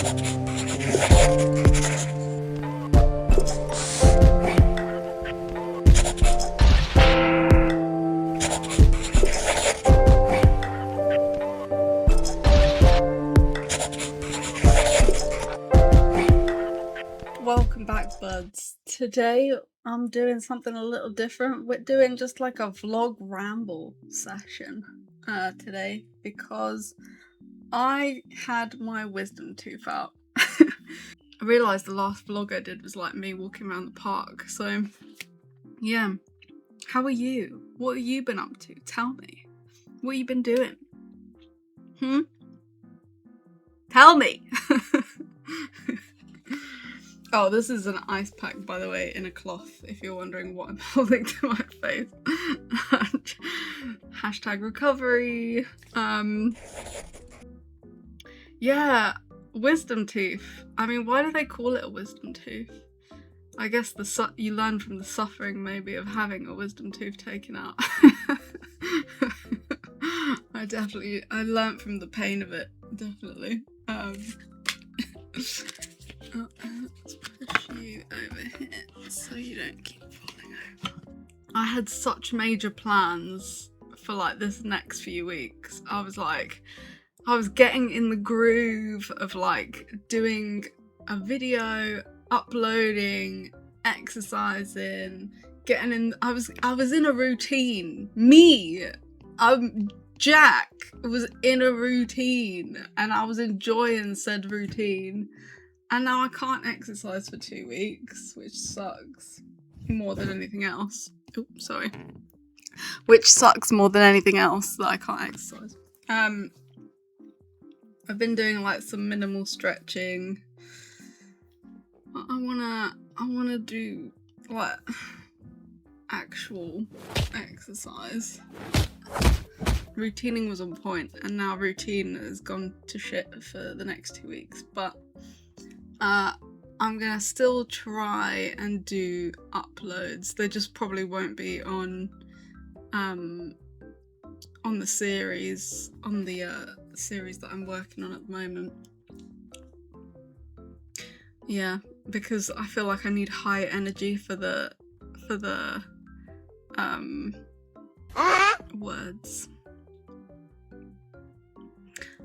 Welcome back, buds. Today I'm doing something a little different. We're doing just like a vlog ramble session today because I had my wisdom tooth out. I realised the last vlog I did was like me walking around the park, so yeah. How are you? What have you been up to? Tell me. What have you been doing? Tell me! Oh, this is an ice pack, by the way, in a cloth, if you're wondering what I'm holding to my face. Hashtag recovery. Yeah, wisdom tooth. I mean, why do they call it a wisdom tooth? I guess you learn from the suffering, maybe, of having a wisdom tooth taken out. I learned from the pain of it, definitely. Let's push you over here so you don't keep falling over. I had such major plans for like this next few weeks. I was getting in the groove of like doing a video, uploading, exercising, getting in. I was in a routine. Jack was in a routine and I was enjoying said routine, and now I can't exercise for 2 weeks, which sucks more than anything else. Oops, sorry. Which sucks more than anything else that I can't exercise. I've been doing like some minimal stretching. I wanna do like actual exercise. Routining was on point, and now routine has gone to shit for the next 2 weeks, but I'm gonna still try and do uploads. They just probably won't be on the series, series that I'm working on at the moment. Yeah, because I feel like I need high energy for the words.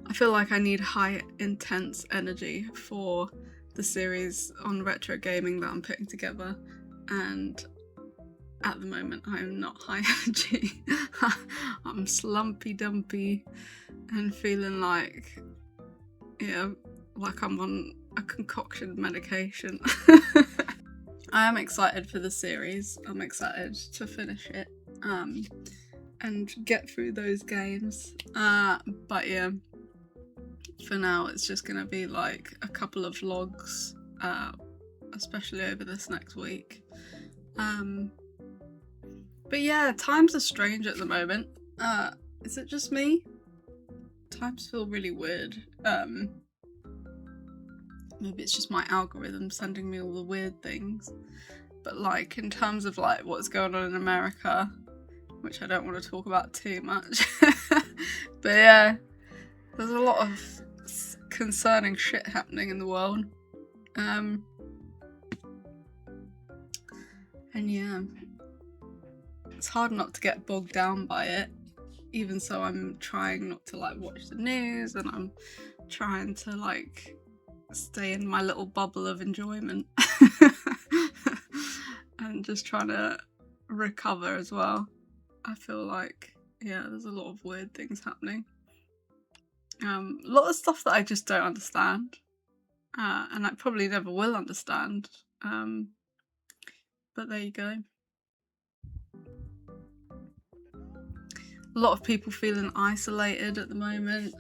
I feel like I need high intense energy for the series on retro gaming that I'm putting together, and at the moment I am not high energy. I'm slumpy dumpy and feeling like, yeah, like I'm on a concoction medication. I am excited for the series. I'm excited to finish it and get through those games, but yeah, for now it's just gonna be like a couple of vlogs, especially over this next week. But yeah, times are strange at the moment. Is it just me? Times feel really weird. Maybe it's just my algorithm sending me all the weird things. But like in terms of like what's going on in America, which I don't want to talk about too much. But yeah, there's a lot of concerning shit happening in the world. And yeah, it's hard not to get bogged down by it. Even so, I'm trying not to like watch the news, and I'm trying to like stay in my little bubble of enjoyment. And just trying to recover as well. I feel like, yeah, there's a lot of weird things happening. A lot of stuff that I just don't understand, and I probably never will understand, but there you go. A lot of people feeling isolated at the moment.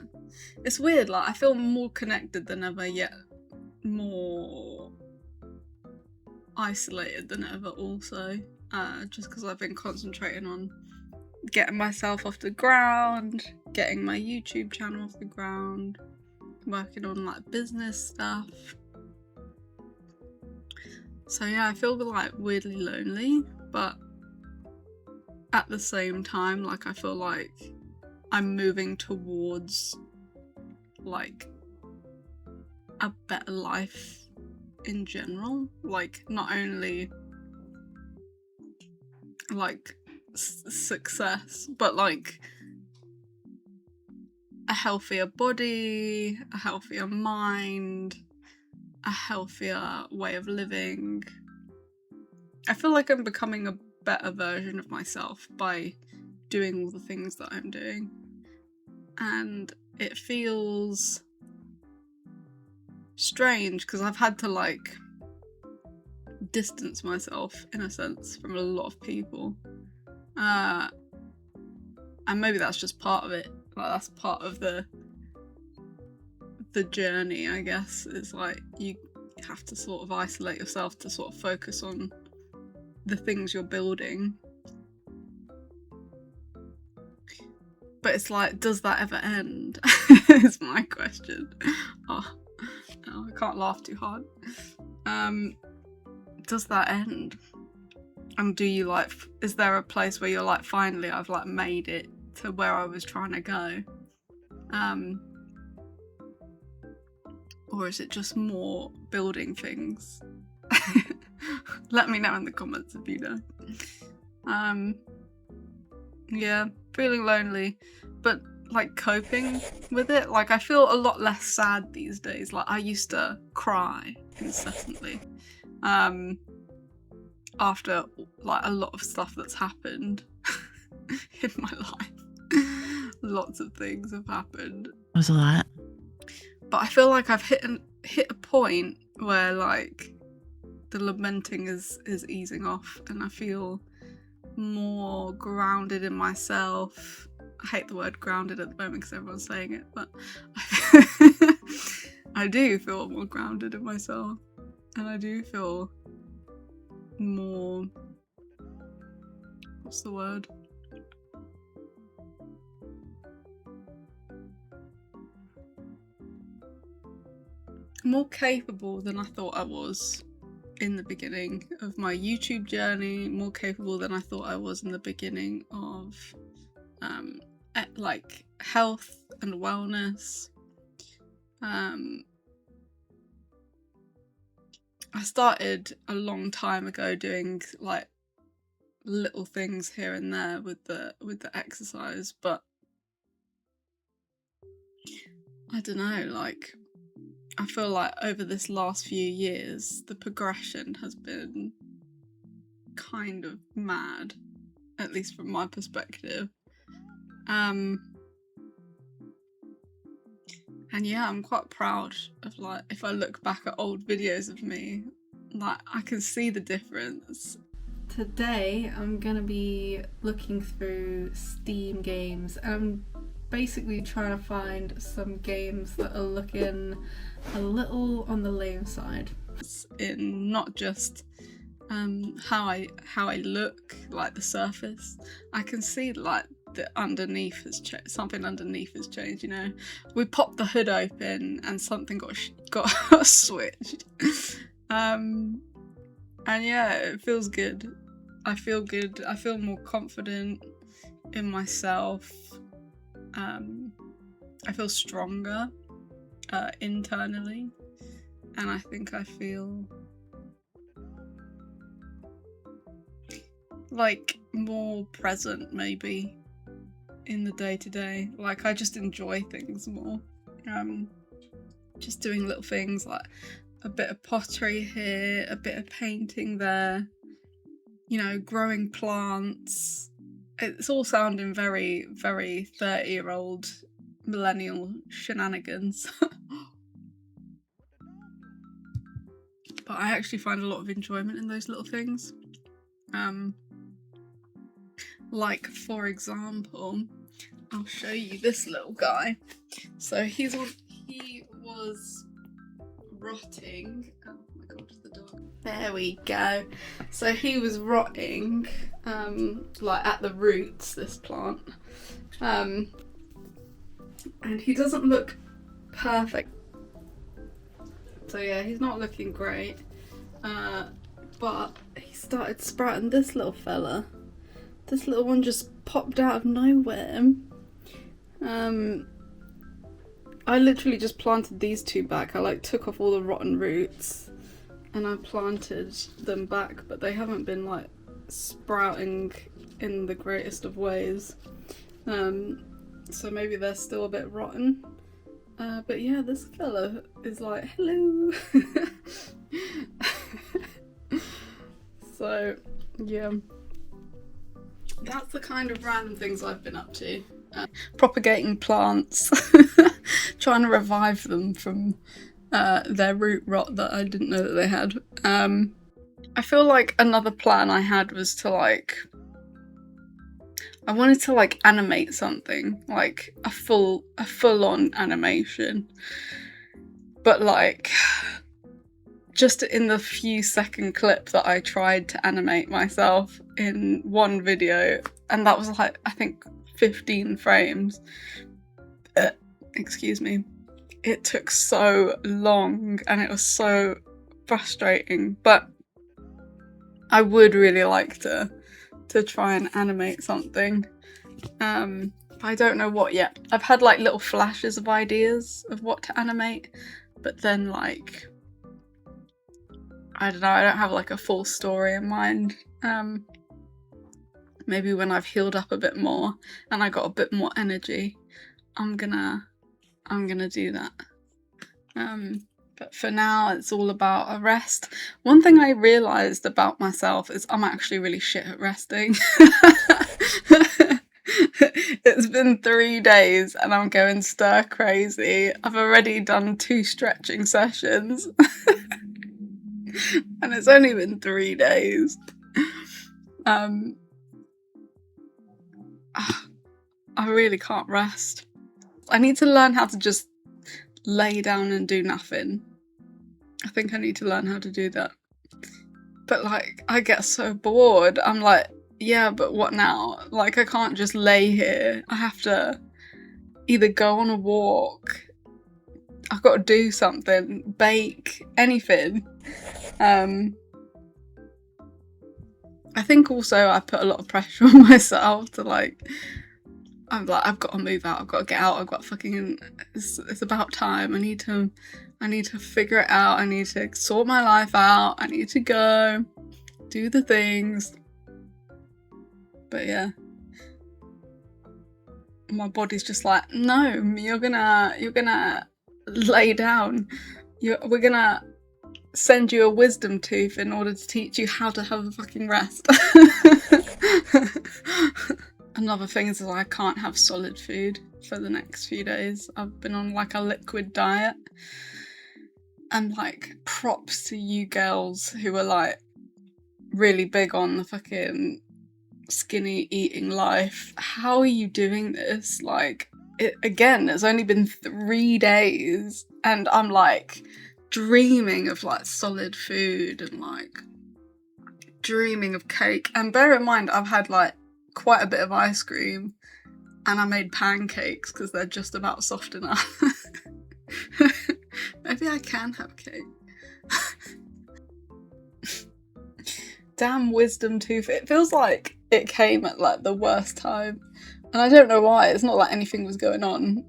It's weird, like I feel more connected than ever, yet more isolated than ever also, just because I've been concentrating on getting myself off the ground, getting my YouTube channel off the ground, working on like business stuff. So yeah, I feel like weirdly lonely, but at the same time, like I feel like I'm moving towards like a better life in general, like not only like success, but like a healthier body, a healthier mind, a healthier way of living. I feel like I'm becoming a better version of myself by doing all the things that I'm doing, and it feels strange because I've had to like distance myself in a sense from a lot of people, and maybe that's just part of it. Like that's part of the journey, I guess. It's like you have to sort of isolate yourself to sort of focus on the things you're building. But it's like, does that ever end? Is my question. Oh, I can't laugh too hard. Does that end? And do you like, is there a place where you're like, finally I've like made it to where I was trying to go? Or is it just more building things? Let me know in the comments if you know. Yeah, feeling lonely, but like coping with it. Like I feel a lot less sad these days. Like I used to cry incessantly after like a lot of stuff that's happened in my life. Lots of things have happened. It was a lot. But I feel like I've hit a point where like the lamenting is easing off, and I feel more grounded in myself. I hate the word grounded at the moment because everyone's saying it, but I do feel more grounded in myself, and I do feel more, what's the word? More capable than I thought I was in the beginning of my YouTube journey, more capable than I thought I was in the beginning of like health and wellness. I started a long time ago doing like little things here and there with the exercise, but I don't know, like I feel like over this last few years the progression has been kind of mad, at least from my perspective. And yeah, I'm quite proud of like, if I look back at old videos of me, like I can see the difference. Today I'm gonna be looking through Steam games, and I'm basically trying to find some games that are looking a little on the lame side. In not just how I look, like the surface, I can see like the underneath has changed. Something underneath has changed, you know. We popped the hood open and something got switched. And yeah, it feels good. I feel good. I feel more confident in myself. I feel stronger internally, and I think I feel like more present maybe in the day-to-day. Like I just enjoy things more. Just doing little things like a bit of pottery here, a bit of painting there, you know, growing plants. It's all sounding very, very 30-year-old millennial shenanigans. But I actually find a lot of enjoyment in those little things. Like for example, I'll show you this little guy. So he was rotting. Oh my god, the dog. There we go. So he was rotting, like at the roots, this plant. And he doesn't look perfect. So yeah, he's not looking great. But he started sprouting this little fella. This little one just popped out of nowhere. I literally just planted these two back. I like took off all the rotten roots and I planted them back, but they haven't been like sprouting in the greatest of ways. So maybe they're still a bit rotten. But yeah, this fella is like, hello. So yeah, that's the kind of random things I've been up to. Propagating plants, trying to revive them from their root rot that I didn't know that they had. I feel like another plan I had was to like, I wanted to like animate something, like a full-on animation, but like just in the few second clip that I tried to animate myself in one video, and that was like, I think 15 frames. Excuse me. It took so long and it was so frustrating, but I would really like to try and animate something. I don't know what yet. I've had like little flashes of ideas of what to animate, but then like, I don't know, I don't have like a full story in mind. Maybe when I've healed up a bit more and I got a bit more energy, I'm gonna do that. But for now, it's all about a rest. One thing I realised about myself is I'm actually really shit at resting. It's been 3 days and I'm going stir crazy. I've already done 2 stretching sessions. And it's only been 3 days. I really can't rest. I need to learn how to just lay down and do nothing. I think I need to learn how to do that. But like, I get so bored. I'm like, yeah, but what now? Like, I can't just lay here. I have to either go on a walk. I've got to do something, bake, anything. I think also I put a lot of pressure on myself to like, I'm like, I've got to move out, I've got to get out, I've got fucking, it's about time, I need to figure it out, I need to sort my life out, I need to go, do the things. But yeah, my body's just like, no, you're gonna lay down, we're gonna send you a wisdom tooth in order to teach you how to have a fucking rest. Another thing is I can't have solid food for the next few days. I've been on like a liquid diet. And like, props to you girls who are like really big on the fucking skinny eating life. How are you doing this? Like, it's only been 3 days and I'm like dreaming of like solid food and like dreaming of cake. And bear in mind, I've had like quite a bit of ice cream and I made pancakes because they're just about soft enough. Maybe I can have cake. Damn wisdom tooth. It feels like it came at like the worst time. And I don't know why. It's not like anything was going on.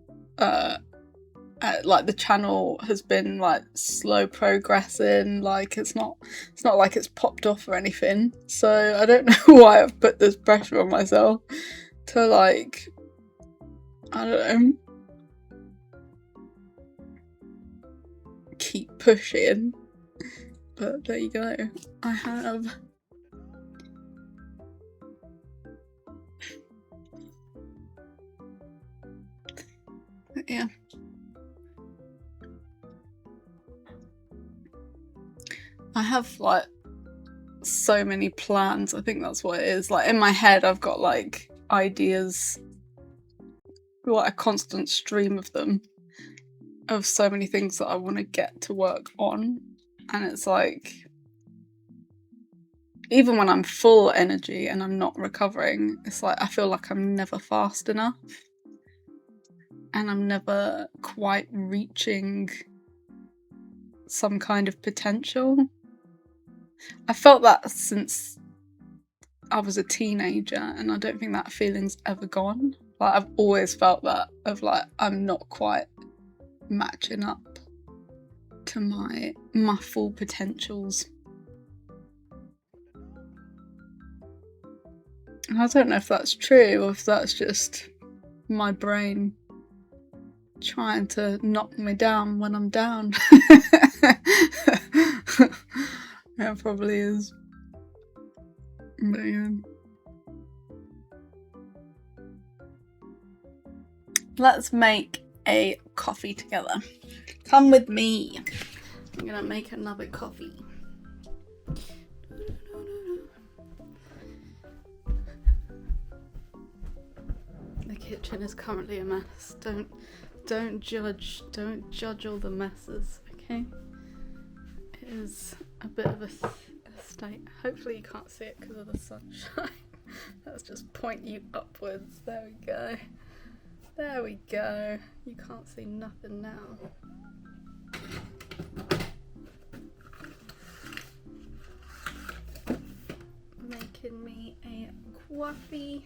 Like the channel has been like slow progressing. Like it's not like it's popped off or anything. So I don't know why I've put this pressure on myself to like, I don't know, keep pushing. But there you go. I have. But yeah. I have like so many plans. I think that's what it is. Like in my head, I've got like ideas, like a constant stream of them, of so many things that I want to get to work on. And it's like, even when I'm full energy and I'm not recovering, it's like I feel like I'm never fast enough and I'm never quite reaching some kind of potential. I felt that since I was a teenager and I don't think that feeling's ever gone. Like I've always felt that of like, I'm not quite matching up to my full potentials. I don't know if that's true or if that's just my brain trying to knock me down when I'm down. It probably is. But yeah. Let's make a coffee together. Come with me. I'm gonna make another coffee. The kitchen is currently a mess. Don't judge all the messes, okay? It is a bit of a state. Hopefully you can't see it because of the sunshine. Let's just point you upwards. There we go. There we go. You can't see nothing now. Making me a coffee.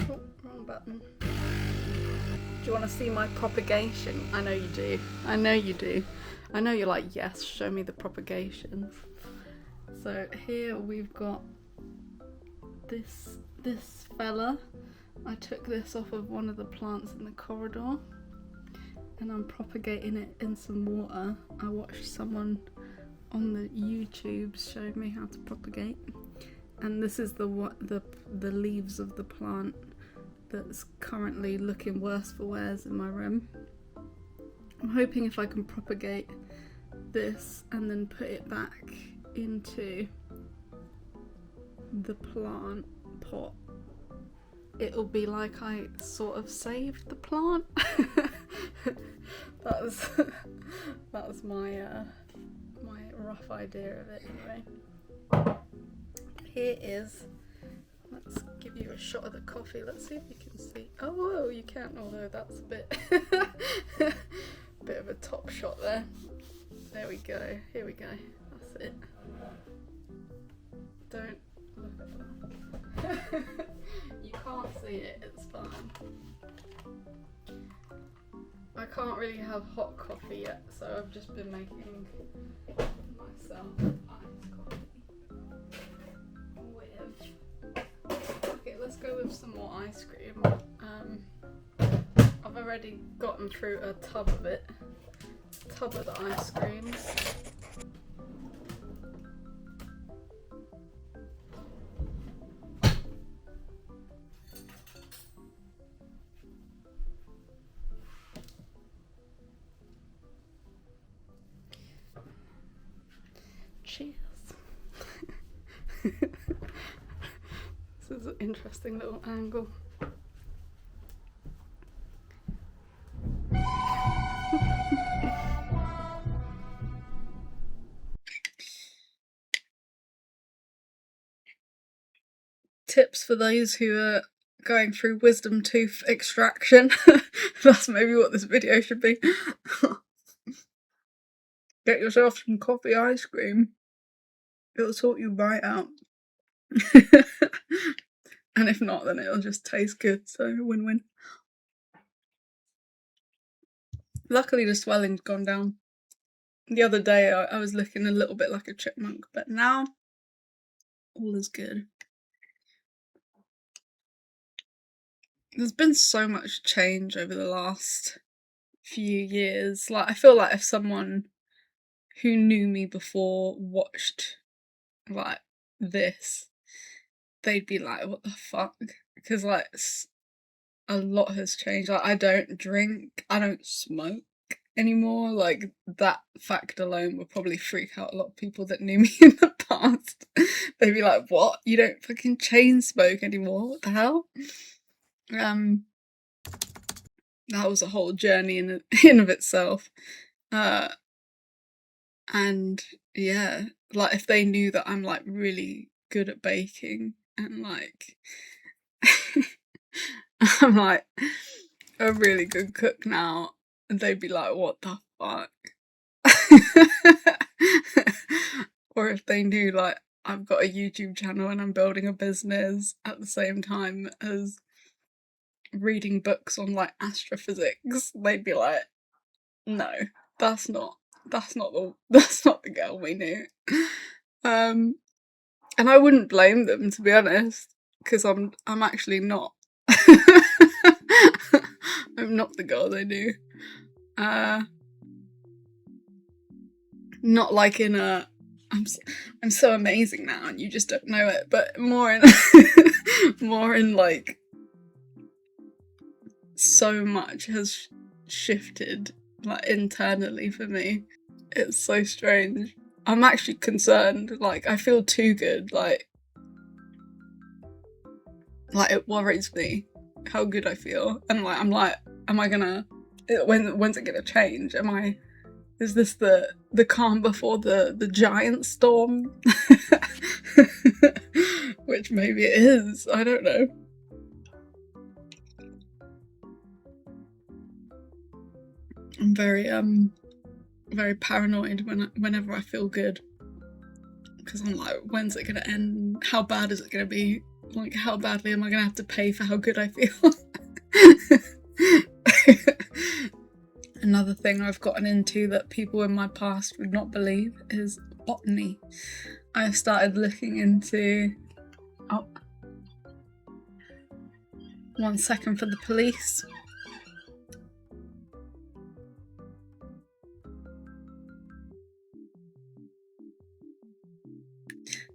Oh, wrong button. Do you want to see my propagation? I know you do. I know you do. I know you're like, yes, show me the propagations. So here we've got this fella. I took this off of one of the plants in the corridor and I'm propagating it in some water. I watched someone on the YouTube show me how to propagate, and this is the leaves of the plant that's currently looking worse for wears in my room. I'm hoping if I can propagate this and then put it back into the plant pot, it'll be like I sort of saved the plant. that was my rough idea of it anyway. Here is, let's give you a shot of the coffee. Let's see if you can see. Oh, whoa, you can, although that's a bit bit of a top shot there. There we go. Here we go. That's it. Don't look at that. You can't see it, it's fine. I can't really have hot coffee yet, so I've just been making myself iced coffee with... Okay, let's go with some more ice cream. I've already gotten through a tub of it. Tub of the ice creams. Cheers. This is an interesting little angle. Tips for those who are going through wisdom tooth extraction. That's maybe what this video should be. Get yourself some coffee ice cream. It'll sort you right out. And if not, then it'll just taste good, so win-win. Luckily the swelling's gone down. The other day I was looking a little bit like a chipmunk, but now all is good. There's been so much change over the last few years. Like, I feel like if someone who knew me before watched like this, they'd be like, what the fuck? Because like a lot has changed. Like, I don't drink, I don't smoke anymore. Like, that fact alone would probably freak out a lot of people that knew me in the past. They'd be like, what? You don't fucking chain smoke anymore? What the hell? That was a whole journey in of itself. And yeah, like if they knew that I'm like really good at baking and like I'm like a really good cook now, and they'd be like, what the fuck? Or if they knew like I've got a YouTube channel and I'm building a business at the same time as reading books on like astrophysics, they'd be like, no, that's not the girl we knew. And I wouldn't blame them, to be honest, because I'm actually not. I'm not the girl they knew. Not like in a I'm so amazing now and you just don't know it, but more in like so much has shifted like internally for me. It's so strange. I'm actually concerned, like I feel too good, like it worries me how good I feel, and like I'm like, am I gonna, when's it gonna change? Is this the calm before the giant storm? Which maybe it is, I don't know. I'm very paranoid whenever I feel good, because I'm like, when's it gonna end? How bad is it gonna be? Like, how badly am I gonna have to pay for how good I feel? Another thing I've gotten into that people in my past would not believe is botany. I've started looking into... Oh. 1 second for the police.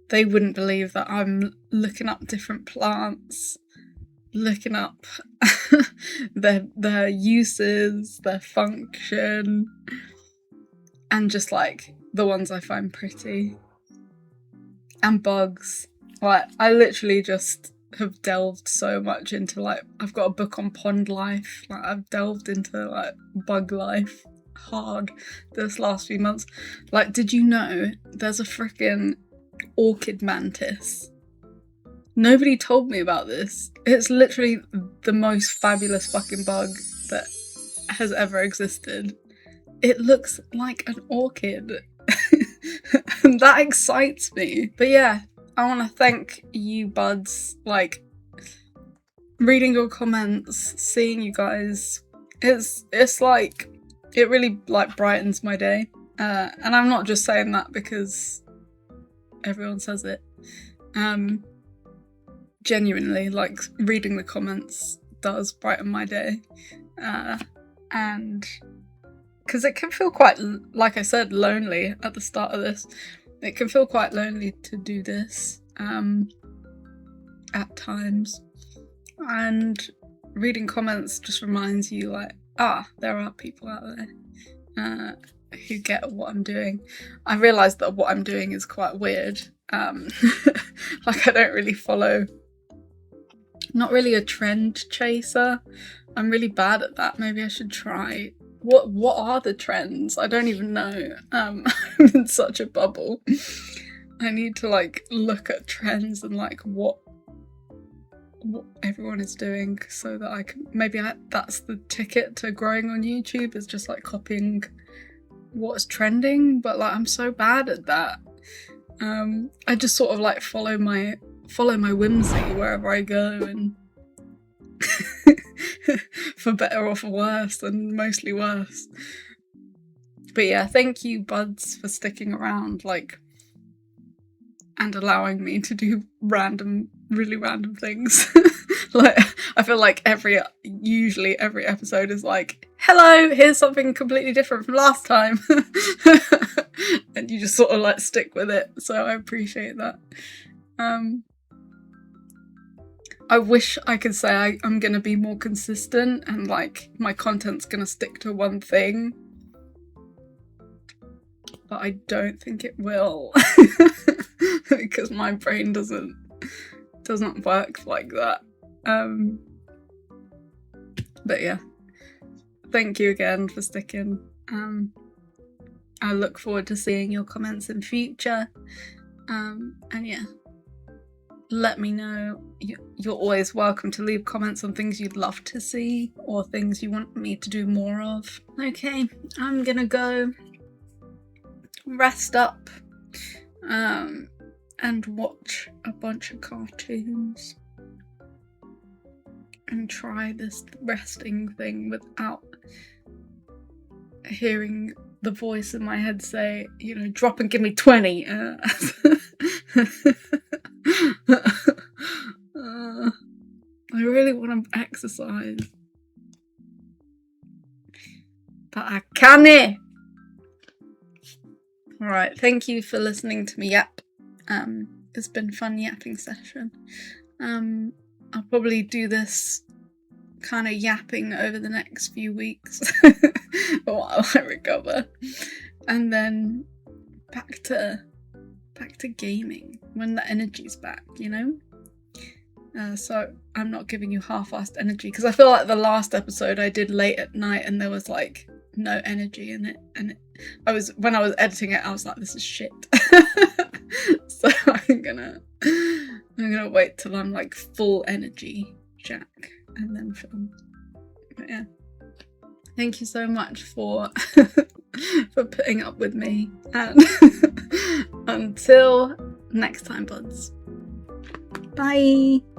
They wouldn't believe that I'm looking up different plants, looking up their uses, their function, and just like the ones I find pretty. And bugs. Like, I literally just have delved so much into, like, I've got a book on pond life. Like, I've delved into like bug life hard this last few months. Like, did you know there's a frickin' orchid mantis? Nobody told me about this. It's literally the most fabulous fucking bug that has ever existed. It looks like an orchid. And that excites me. But yeah, I want to thank you buds. Like, reading your comments, seeing you guys, it's like, it really like brightens my day. And I'm not just saying that because everyone says it. Genuinely, like, reading the comments does brighten my day. And because it can feel quite, like I said, lonely at the start of this. It can feel quite lonely to do this at times. And reading comments just reminds you, like, there are people out there who get what I'm doing. I realised that what I'm doing is quite weird. Like, I don't really follow... Not really a trend chaser. I'm really bad at that. Maybe I should try. What are the trends? I don't even know. I'm in such a bubble. I need to like look at trends and like what everyone is doing so that I can that's the ticket to growing on YouTube, is just like copying what's trending, but like I'm so bad at that. I just sort of like follow my whimsy wherever I go, and for better or for worse, and mostly worse. But yeah, thank you buds for sticking around, like, and allowing me to do really random things. Like, I feel like usually every episode is like, hello, here's something completely different from last time. And you just sort of like stick with it, so I appreciate that. I wish I could say I'm gonna be more consistent and like my content's gonna stick to one thing, but I don't think it will. Because my brain doesn't work like that. But yeah, thank you again for sticking. I look forward to seeing your comments in future. And yeah, let me know. You're always welcome to leave comments on things you'd love to see or things you want me to do more of. Okay, I'm gonna go. rest up, and watch a bunch of cartoons and try this resting thing without hearing the voice in my head say, you know, drop and give me 20. I really want to exercise, but I can't. Alright, thank you for listening to me yap. It's been a fun yapping session. I'll probably do this kind of yapping over the next few weeks while I recover, and then back to gaming when the energy's back, you know. So I'm not giving you half-assed energy, because I feel like the last episode I did late at night and there was like no energy in it, and when I was editing it I was like, this is shit. So I'm gonna wait till I'm like full energy Jack and then film. But yeah, thank you so much for putting up with me, and until next time, buds. Bye.